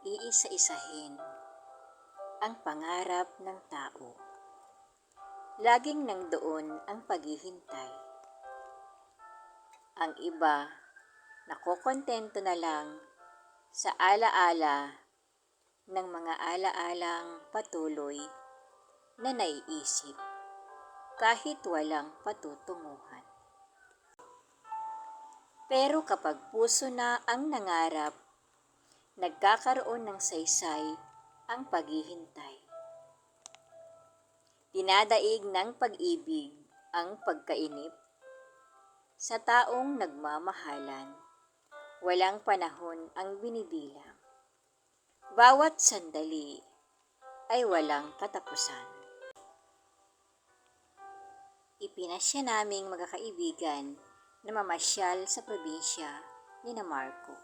iisa-isahin ang pangarap ng tao. Laging nandoon ang paghihintay. Ang iba, nakokontento na lang sa alaala ng mga alaalang patuloy na naiisip kahit walang patutunguhan. Pero kapag puso na ang nangarap, nagkakaroon ng saysay ang paghihintay. Dinadaig ng pag-ibig ang pagkainip sa taong nagmamahalan. Walang panahon ang binibilang. Bawat sandali ay walang katapusan. Ipinasya naming magkakaibigan na mamasyal sa probinsya ni Marco.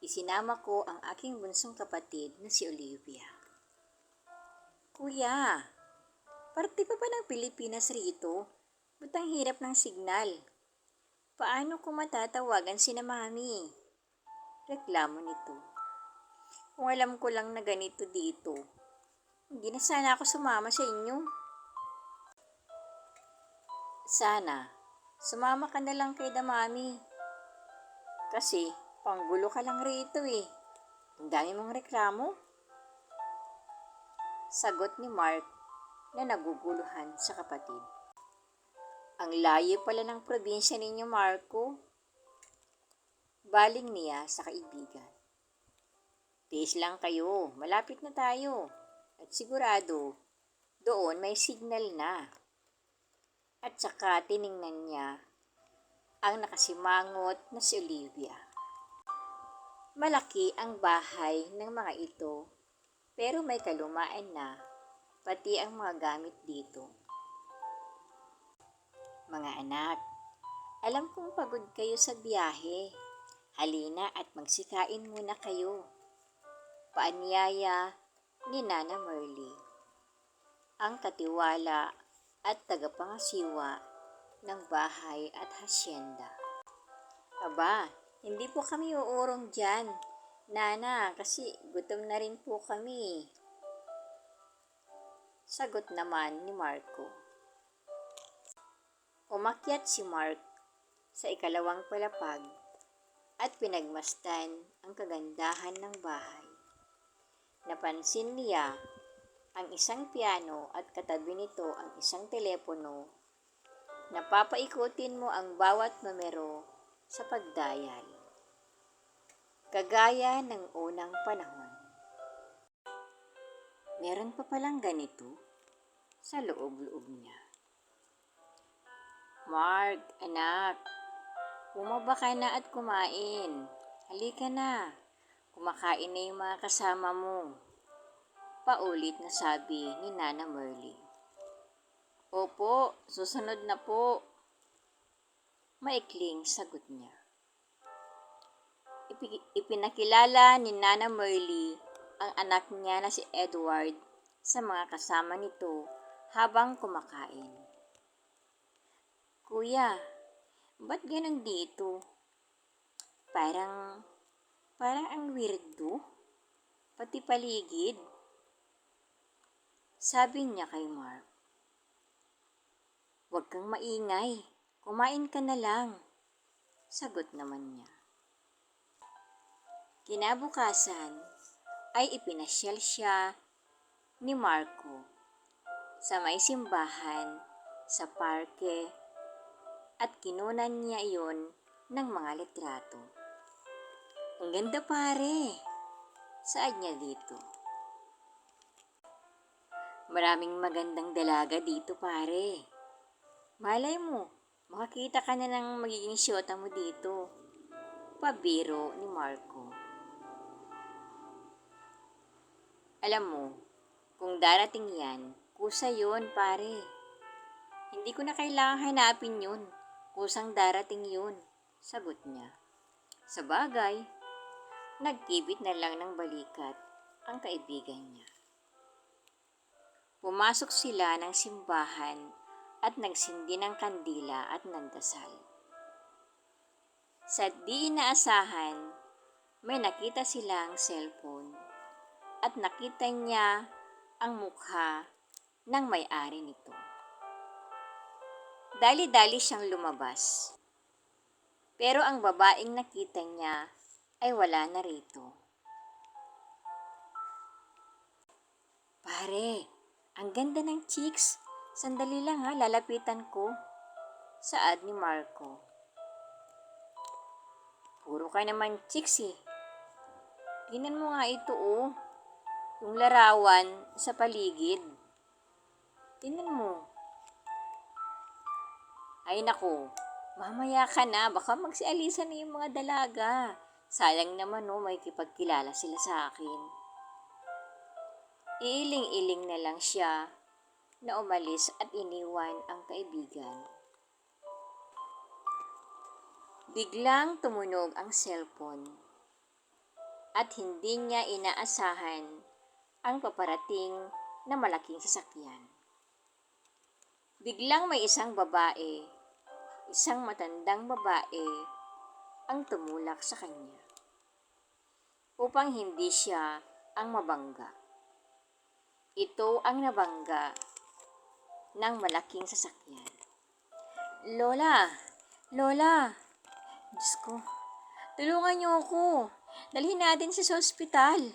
Isinama ko ang aking bunsong kapatid na si Olivia. Kuya, parte pa ba ng Pilipinas rito? Ba't ang hirap ng signal? Paano ko matatawagan sina Mami? Reklamo nito. Kung alam ko lang na ganito dito, hindi na sana ako sumama sa inyo. Sana, sumama ka na lang kay Mami. Kasi, panggulo ka lang rito eh. Ang dami mong reklamo. Sagot ni Mark na naguguluhan sa kapatid. Ang layo pala ng probinsya ninyo, Marco. Baling niya sa kaibigan. Tiis lang kayo, malapit na tayo. At sigurado, doon may signal na. At saka tiningnan niya ang nakasimangot na si Olivia. Malaki ang bahay ng mga ito, pero may kalumaan na, pati ang mga gamit dito. Mga anak, alam kong pagod kayo sa biyahe. Halina at magsikain muna kayo. Paanyaya ni Nana Merly, ang katiwala at tagapangasiwa ng bahay at hasyenda. Aba, hindi po kami uurong dyan, Nana, kasi gutom na rin po kami. Sagot naman ni Marco. Umakyat si Mark sa ikalawang palapag at pinagmasdan ang kagandahan ng bahay. Napansin niya ang isang piano at katabi nito ang isang telepono. Napapaikutin mo ang bawat numero sa pagdayal. Kagaya ng unang panahon. Meron pa palang ganito sa loob-loob niya. Mark, anak, bumaba ka na at kumain. Halika na, kumakain na yung mga kasama mo. Paulit na sabi ni Nana Merly. Opo, susunod na po. Maikling sagot niya. Ipinakilala ni Nana Merly ang anak niya na si Edward sa mga kasama nito habang kumakain. Kuya, ba't ganun dito? Parang ang weirdo, pati paligid. Sabi niya kay Mark. Huwag kang maingay, kumain ka na lang. Sagot naman niya. Kinabukasan ay ipinasyal siya ni Marco sa may simbahan, sa parke, at kinunan niya iyon ng mga litrato. Ang ganda pare, saan niya dito? Maraming magandang dalaga dito pare. Malay mo, makakita ka na ng magiging syota mo dito. Pabiro ni Marco. Alam mo, kung darating yan, kusa yun pare. Hindi ko na kailangang hanapin yun. Kusang darating yun, sagot niya. Sa bagay, nagkibit na lang ng balikat ang kaibigan niya. Pumasok sila ng simbahan at nagsindi ng kandila at nagdasal. Sa di inaasahan may nakita silang cellphone at nakita niya ang mukha ng may-ari nito. Dali-dali siyang lumabas. Pero ang babaeng nakita niya ay wala na rito. Pare, ang ganda ng chicks. Sandali lang ha, lalapitan ko. Saad ni Marco. Puro ka naman chicks eh. Tingnan mo nga ito oh. Yung larawan sa paligid. Tingnan mo. Ay nako, mamaya ka na. Baka magsialisan na yung mga dalaga. Sayang naman oh, may kipagkilala sila sa akin. Iiling-iling na lang siya na umalis at iniwan ang kaibigan. Biglang tumunog ang cellphone at hindi niya inaasahan ang paparating na malaking sasakyan. Biglang may isang matandang babae ang tumulak sa kanya upang hindi siya ang mabangga. Ito ang nabangga ng malaking sasakyan. Lola! Lola! Diyos ko, tulungan niyo ako. Dalhin natin siya sa ospital.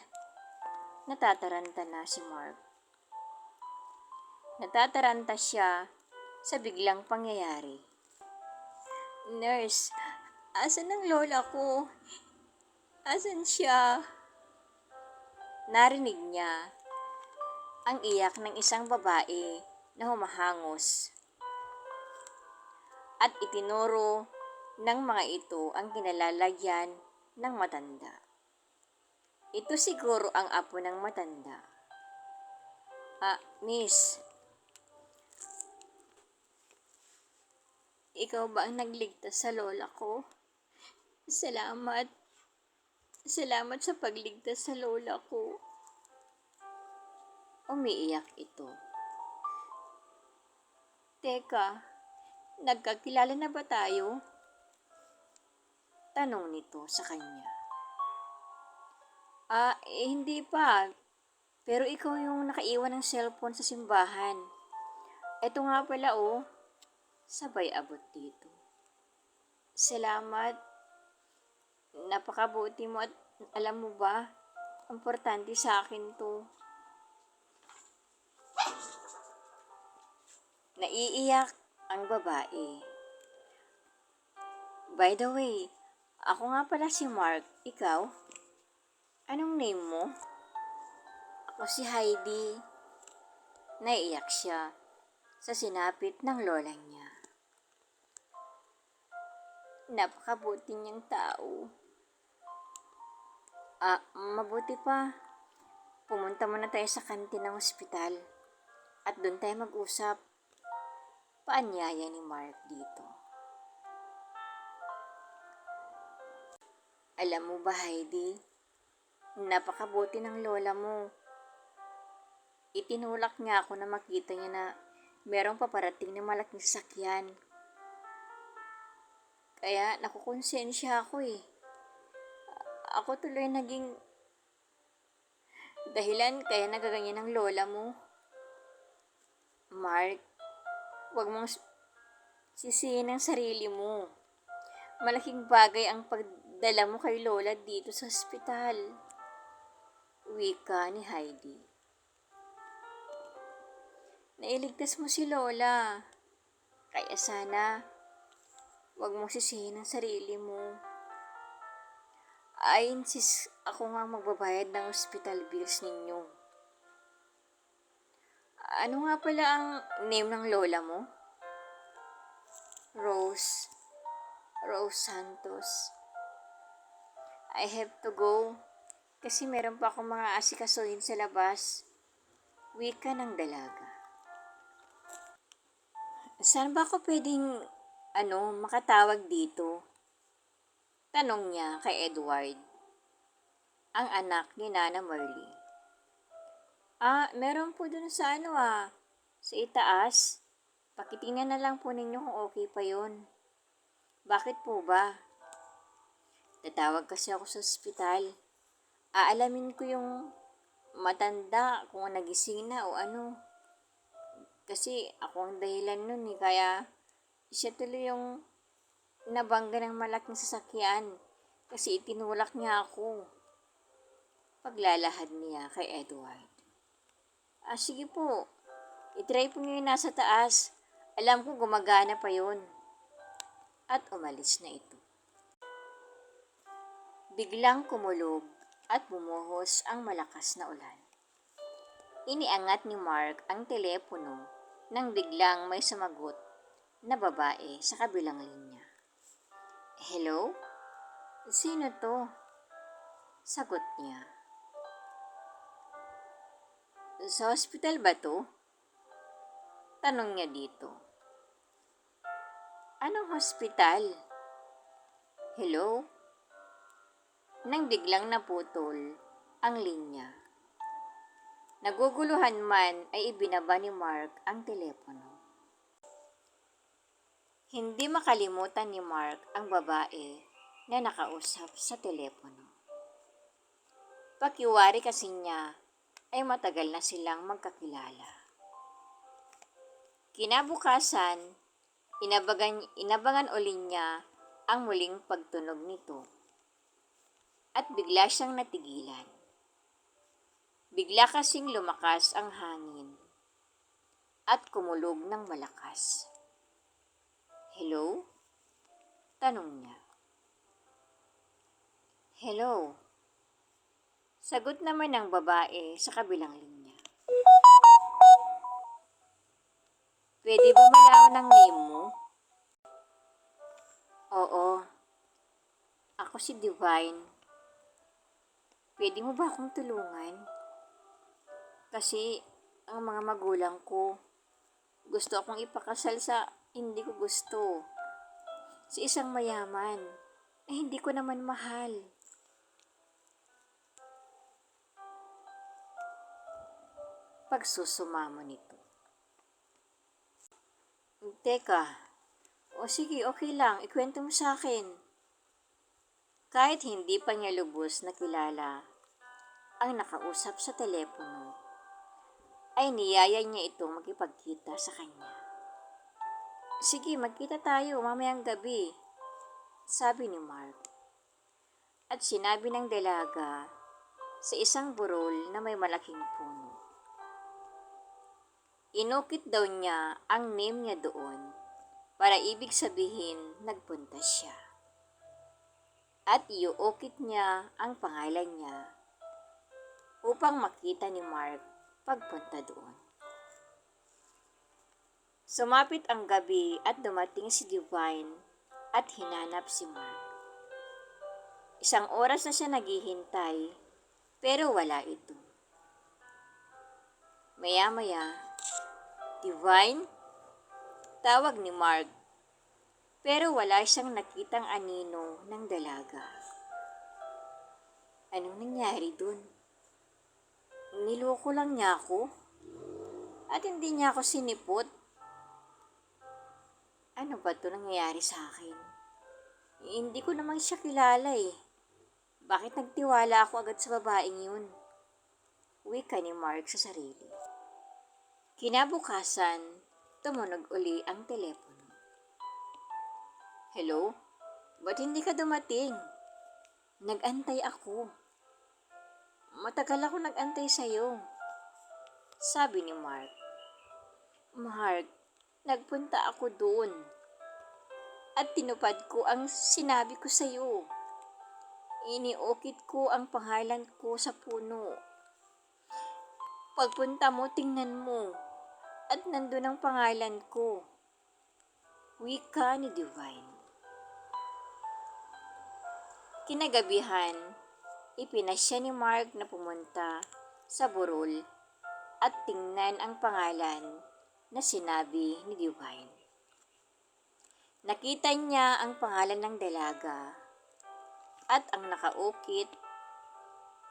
Natataranta na si Mark. Natataranta siya sa biglang pangyayari. Nurse, asan ang lola ko? Asan siya? Narinig niya ang iyak ng isang babae na humahangos at itinuro ng mga ito ang kinalalagyan ng matanda. Ito siguro ang apo ng matanda. Miss, ikaw ba ang nagligtas sa lola ko? Salamat. Salamat sa pagligtas sa lola ko. Umiiyak ito. Teka, nagkakilala na ba tayo? Tanong nito sa kanya. Hindi pa. Pero ikaw yung nakaiwan ng cellphone sa simbahan. Ito nga pala oh. Sabay abot dito. Salamat. Napakabuti mo at alam mo ba, importante sa akin to. Naiiyak ang babae. By the way, ako nga pala si Mark. Ikaw? Anong name mo? Ako si Heidi. Naiiyak siya sa sinapit ng lola niya. Napakabuti niyang tao. Mabuti pa. Pumunta muna tayo sa kantin ng ospital at doon tayo mag-usap. Paanyaya ni Mark dito. Alam mo ba, Heidi, napakabuti ng lola mo. Itinulak niya ako na makita niya na merong paparating na malaking sasakyan. Kaya nakukonsensya ako eh. Ako tuloy naging dahilan kaya nagaganyan ng lola mo. Mark, huwag mong sisihin ang sarili mo. Malaking bagay ang pagdala mo kay lola dito sa ospital. Wika ni Heidi. Nailigtas mo si lola. Kaya sana, huwag mong sisihin ang sarili mo. Insist ako nga magbabayad ng hospital bills ninyo. Ano nga pala ang name ng lola mo? Rose Santos. I have to go kasi meron pa akong mga asikasuhin sa labas. Wika ng dalaga. Saan ba ako pwedeng makatawag dito? Tanong niya kay Edward, ang anak ni Nana Merly. Meron po dun sa sa itaas. Pakitingnan na lang po ninyo kung okay pa yun. Bakit po ba? Tatawag kasi ako sa ospital. Aalamin ko yung matanda kung nagising na o ano. Kasi ako ang dahilan nun eh, kaya siya tuloy yung nabangga ng malaking sasakyan. Kasi itinulak niya ako. Paglalahad niya kay Edward. Sige po. I-try po niyo yung nasa taas. Alam ko gumagana pa yun. At umalis na ito. Biglang kumulog at bumuhos ang malakas na ulan. Iniangat ni Mark ang telepono nang biglang may sumagot na babae sa kabilang linya. Hello? Sino to? Sagot niya. Sa hospital ba to? Tanong niya dito. Anong hospital? Hello? Nang biglang naputol ang linya. Naguguluhan man ay ibinaba ni Mark ang telepono. Hindi makalimutan ni Mark ang babae na nakausap sa telepono. Pakiwari kasi niya ay matagal na silang magkakilala. Kinabukasan, inabangan uli niya ang muling pagtunog nito. At bigla siyang natigilan. Bigla kasing lumakas ang hangin at kumulog ng malakas. Hello? Tanong niya. Hello? Sagot naman ng babae sa kabilang linya. Pwede ba malaman ang name mo? Oo. Ako si Divine. Pwede mo ba akong tulungan? Kasi ang mga magulang ko, gusto akong ipakasal sa hindi ko gusto. Sa isang mayaman, hindi ko naman mahal. Pagsusumamo nito. Teka, sige, okay lang, ikwento mo sa akin. Kahit hindi pa niya lubos na kilala ang nakausap sa telepono, ay niyaya niya itong makipagkita sa kanya. Sige, magkita tayo mamayang gabi, sabi ni Mark. At sinabi ng dalaga sa isang burol na may malaking puno. Inukit daw niya ang name niya doon para ibig sabihin nagpunta siya. At iuukit niya ang pangalan niya upang makita ni Mark pagpunta doon. Sumapit ang gabi at dumating si Divine at hinanap si Mark. Isang oras na siya naghihintay pero wala ito. Maya-maya, Divine? Tawag ni Mark pero wala siyang nakitang anino ng dalaga. Anong nangyari dun? Niloko lang niya ako? At hindi niya ako sinipot? Ano ba ito nangyayari sa akin? Hindi ko naman siya kilala eh. Bakit nagtiwala ako agad sa babaeng yun? Wika ni Mark sa sarili. Kinabukasan, tumunog uli ang telepono. Hello? Ba't hindi ka dumating? Nag-antay ako. Matagal ako nag-antay sa'yo. Sabi ni Mark. Mark, nagpunta ako doon. At tinupad ko ang sinabi ko sa'yo. Iniukit ko ang pangalan ko sa puno. Pagpunta mo, tingnan mo. At nandun ang pangalan ko. Wika ni Divine. Kinagabihan, ipinasya ni Mark na pumunta sa burol at tingnan ang pangalan na sinabi ni Divine. Nakita niya ang pangalan ng dalaga at ang nakaukit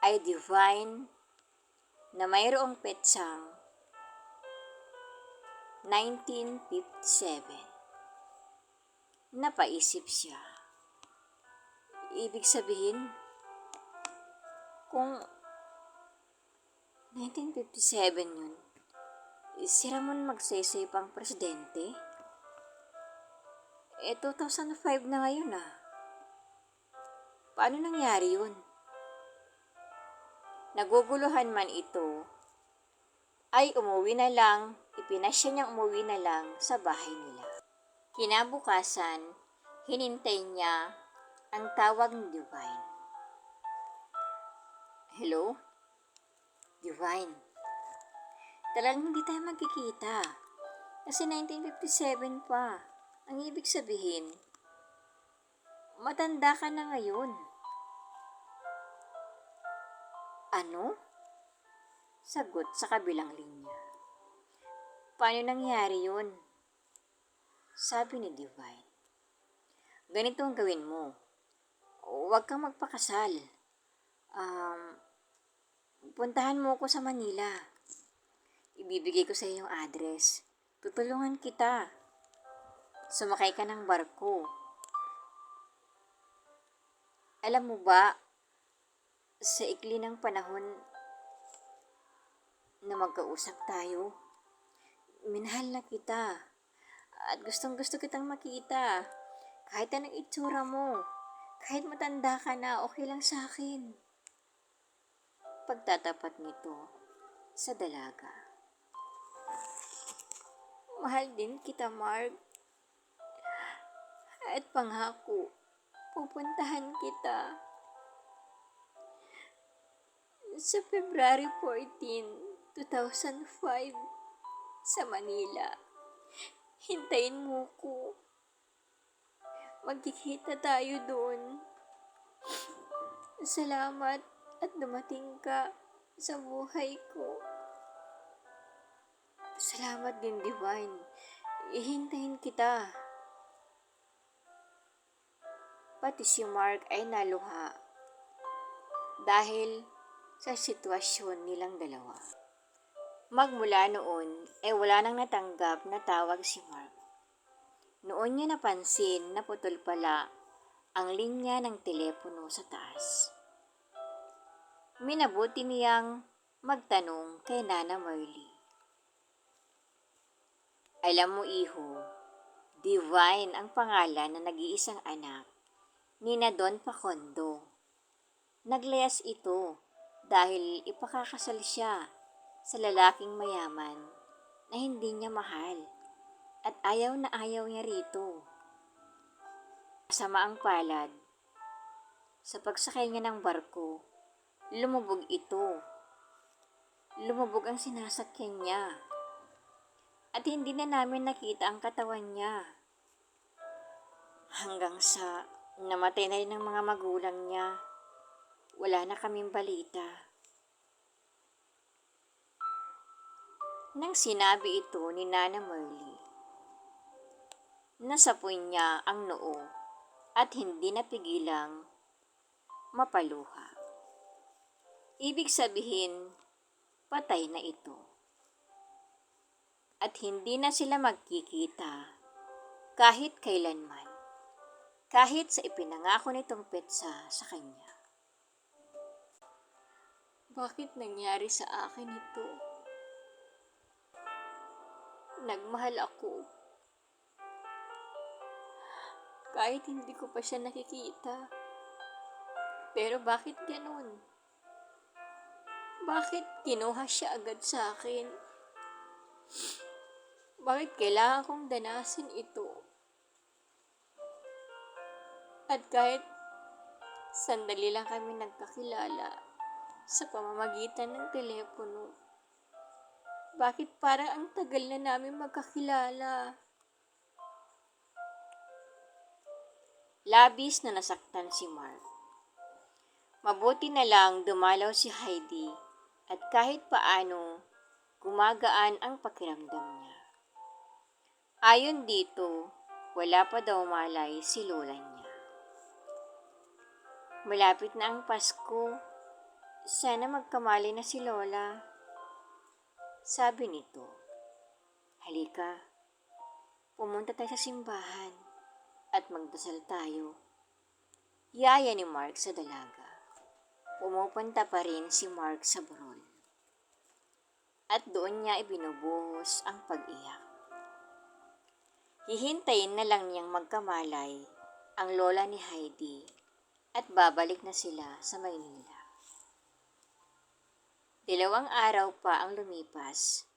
ay Divine na mayroong petsang 1957. Napaisip siya. Ibig sabihin, kung 1957 yun, si Ramon Magsaysay pang presidente? 2005 na ngayon ah. Paano nangyari yun? Naguguluhan man ito, ay umuwi na lang, ipinasya niyang umuwi na lang sa bahay nila. Kinabukasan, hinintay niya ang tawag ni Divine. Hello? Divine, talagang hindi tayo magkikita. Kasi 1957 pa. Ang ibig sabihin, matanda ka na ngayon. Ano? Sagot sa kabilang linya. Paano nangyari yun? Sabi ni Divine. Ganito ang gawin mo. Huwag kang magpakasal. Puntahan mo ko sa Manila. Ibibigay ko sa iyo yung address. Tutulungan kita. Sumakay ka ng barko. Alam mo ba, sa ikli ng panahon na magkausap tayo, minahal na kita. At gustong gusto kitang makita. Kahit anong itsura mo. Kahit matanda ka na, okay lang sa akin. Pagtatapat nito sa dalaga. Mahal din kita, Mark. At pangako, pupuntahan kita sa February 14, 2005 sa Manila. Hintayin mo ko. Magkikita tayo doon. Salamat at dumating ka sa buhay ko. Salamat din, Divine. Ihintayin kita. Pati si Mark ay naluha dahil sa sitwasyon nilang dalawa. Magmula noon ay wala nang natanggap na tawag si Mark. Noon niya napansin na putol pala ang linya ng telepono sa taas. Minabuti niyang magtanong kay Nana Merly. Alam mo, iho, Divine ang pangalan na nag-iisang anak ni Don Facundo. Naglayas ito dahil ipakakasal siya sa lalaking mayaman na hindi niya mahal at ayaw na ayaw niya rito. Kasama ang palad, sa pagsakay niya ng barko, lumubog ito. Lumubog ang sinasakyan niya at hindi na namin nakita ang katawan niya. Hanggang sa namatay na rin ang mga magulang niya, wala na kaming balita. Nang sinabi ito ni Nana Merly, nasapoy niya ang noo at hindi napigilang mapaluha. Ibig sabihin, patay na ito. At hindi na sila magkikita kahit kailanman. Kahit sa ipinangako nitong petsa sa kanya. Bakit nangyari sa akin ito? Nagmahal ako. Kahit hindi ko pa siya nakikita. Pero bakit ganun? Bakit kinuha siya agad sa akin? Bakit kailangan kong danasin ito? At kahit sandali lang kami nagkakilala sa pamamagitan ng telepono, bakit parang ang tagal na namin magkakilala? Labis na nasaktan si Mark. Mabuti na lang dumalaw si Heidi at kahit paano gumagaan ang pakiramdam niya. Ayon dito, wala pa daw malay si lola niya. Malapit na ang Pasko. Sana magkamali na si Lola. Sabi nito, halika, pumunta tayo sa simbahan at magdasal tayo. Yaya ni Mark sa dalaga. Pumupunta pa rin si Mark sa burol. At doon niya ibinubuhos ang pag-iyak. Hihintayin na lang niyang magkamalay ang lola ni Heidi at babalik na sila sa Maynila. 2 araw pa ang lumipas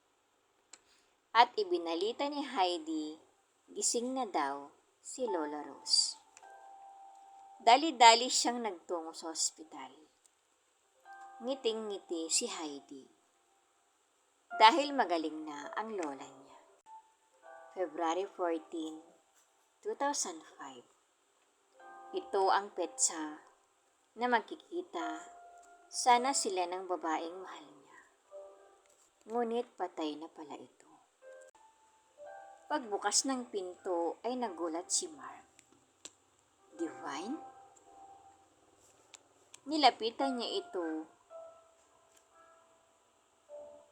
at ibinalita ni Heidi gising na daw si Lola Rose. Dali-dali siyang nagtungo sa ospital. Ngiting-ngiti si Heidi dahil magaling na ang lola niya. February 14, 2005. Ito ang petsa na magkikita sana sila ng babaeng mahal niya. Ngunit patay na pala ito. Pagbukas ng pinto ay nagulat si Mark. Divine? Nilapitan niya ito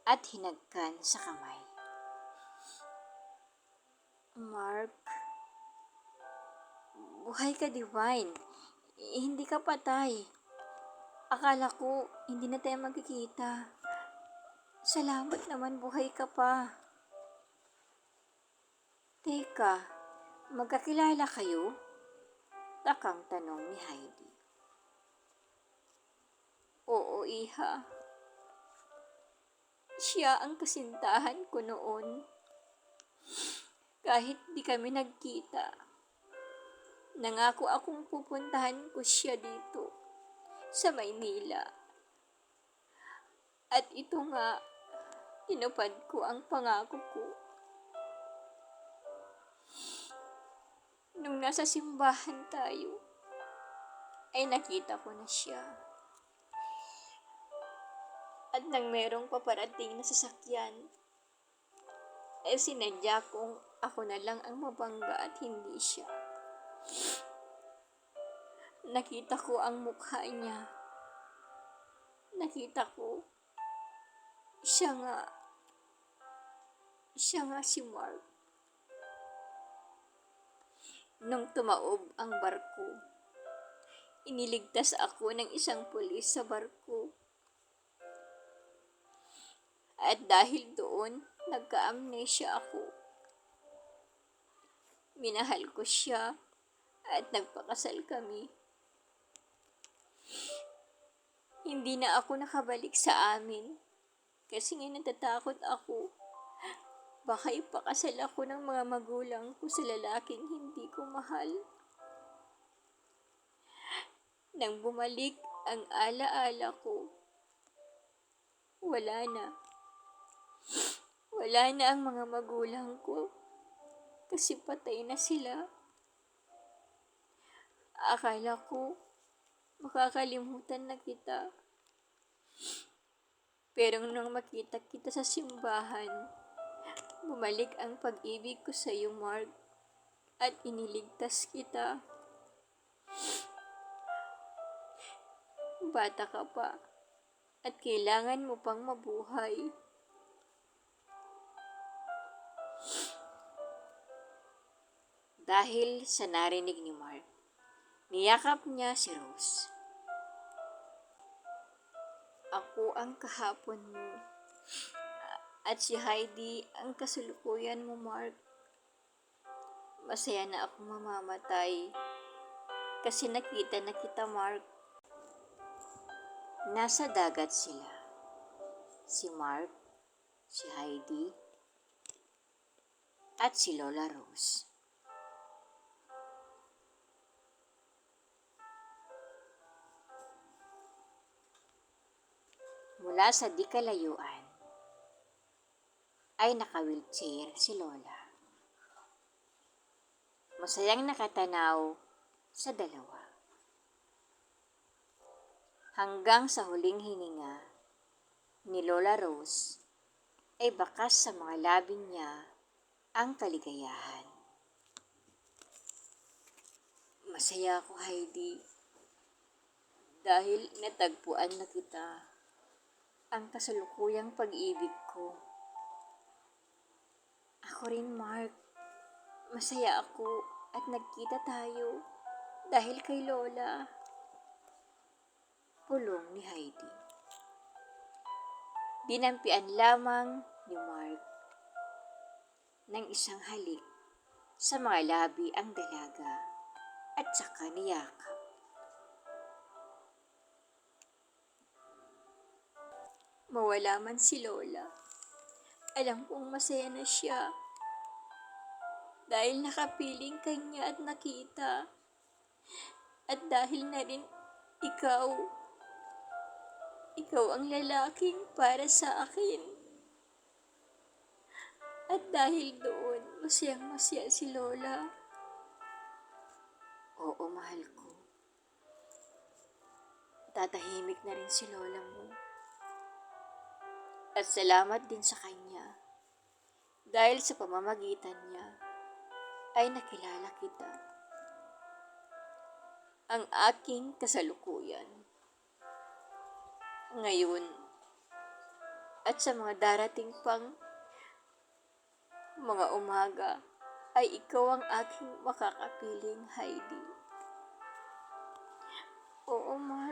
at hinagkan sa kamay. Mark, buhay ka, Divine. Hindi ka patay. Akala ko hindi na tayo magkikita. Salamat naman, buhay ka pa. Teka, magkakilala kayo? Takang tanong ni Heidi. Oo, iha. Siya ang kasintahan ko noon. Kahit di kami nagkita, nangako akong pupuntahan ko siya dito sa Maynila. At ito nga, tinupad ko ang pangako ko. Nung nasa simbahan tayo, ay nakita ko na siya. At nang merong paparating na sasakyan, ay sinadya kong ako na lang ang mabangga at hindi siya. Nakita ko ang mukha niya. Nakita ko, siya nga si Mark. Nung tumaob ang barko, iniligtas ako ng isang pulis sa barko. At dahil doon, nagka-amnesia ako. Minahal ko siya at nagpakasal kami. Hindi na ako nakabalik sa amin kasi nga natatakot ako. Baka ipakasal ako ng mga magulang ko sa lalaking hindi ko mahal. Nang bumalik ang alaala ko, wala na. Wala na ang mga magulang ko kasi patay na sila. Akala ko makakalimutan na kita. Pero nung makita kita sa simbahan, bumalik ang pag-ibig ko sa iyo, Mark, at iniligtas kita. Bata ka pa at kailangan mo pang mabuhay. Dahil sa narinig ni Mark, niyakap niya si Rose. Ako ang kahapon mo at si Heidi ang kasalukuyan mo, Mark. Masaya na ako mamamatay kasi nakita na kita, Mark. Nasa dagat sila. Si Mark, si Heidi, at si Lola Rose. Mula sa di kalayuan ay naka-wheelchair si Lola. Masayang nakatanaw sa dalawa. Hanggang sa huling hininga ni Lola Rose ay bakas sa mga labi niya ang kaligayahan. Masaya ako, Heidi, dahil natagpuan na kita, ang kasalukuyang pag-ibig ko. Ako rin, Mark. Masaya ako at nagkita tayo dahil kay Lola. bulong ni Heidi. Dinampian lamang ni Mark ng isang halik sa mga labi ang dalaga at saka niyakap. Mawala man si Lola, alam kong masaya na siya dahil nakapiling kanya at nakita. At dahil na rin ikaw ang lalaking para sa akin. At dahil doon, masayang-masaya si Lola. Oo, mahal ko. Tatahimik na rin si Lola mo. At salamat din sa kanya. Dahil sa pamamagitan niya, ay nakilala kita. Ang aking kasalukuyan. Ngayon, at sa mga darating pang mga umaga, ay ikaw ang aking makakapiling, Heidi. Oo, mahal.